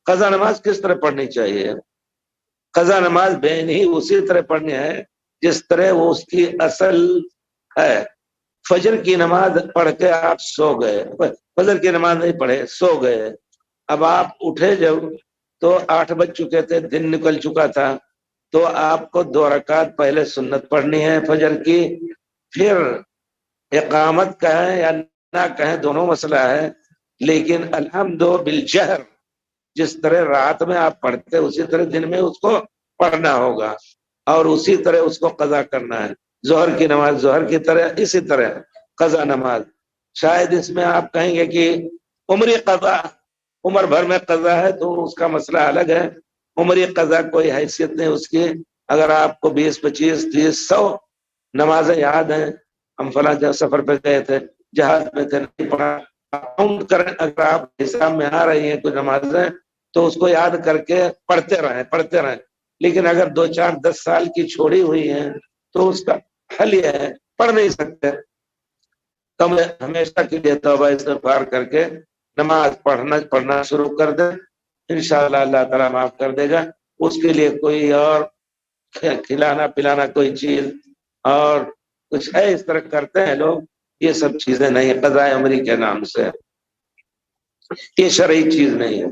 قضا نماز کس طرح پڑھنی چاہیے؟ قضا نماز بین ہی اسی طرح پڑھنی ہے جس طرح وہ اس کی اصل ہے۔ فجر کی نماز پڑھ کے آپ سو گئے، فجر کی نماز نہیں پڑھے، سو گئے، اب آپ اٹھے جب تو 8 بج چکے تھے، دن نکل چکا تھا، تو آپ کو 2 رکعت پہلے سنت پڑھنی ہے فجر کی، پھر اقامت کہیں یا نہ کہیں دونوں مسئلہ ہے، لیکن الحمد بالجہر جس طرح رات میں آپ پڑھتے اسی طرح دن میں اس کو پڑھنا ہوگا، اور اسی طرح اس کو قضا کرنا ہے۔ ظہر کی نماز ظہر کی طرح، اسی طرح قضا نماز۔ شاید اس میں آپ کہیں گے کہ عمری قضا، عمر بھر میں قضا ہے تو اس کا مسئلہ الگ ہے، عمری قضا کوئی حیثیت نہیں اس کی۔ اگر آپ کو 20 25 30 100 نمازیں یاد ہیں، ہم فلاں سفر پہ گئے تھے، جہاز میں تھے، نہیں پڑھا، کاؤنٹ کریں، اگر آپ حساب میں آ رہی ہیں کچھ نمازیں تو اس کو یاد کر کے پڑھتے رہیں، لیکن اگر 2 4 10 سال کی چھوڑی ہوئی ہیں تو اس کا حل یہ ہے، پڑھ نہیں سکتے تو ہمیشہ کے لیے توبہ استغفار کر کے نماز پڑھنا شروع کر دیں، انشاءاللہ اللہ تعالیٰ معاف کر دے گا۔ اس کے لیے کوئی اور کھلانا پلانا کوئی چیز اور کچھ ہے اس طرح کرتے ہیں لوگ، یہ سب چیزیں نہیں، قضاء عمری کے نام سے یہ شرعی چیز نہیں ہے۔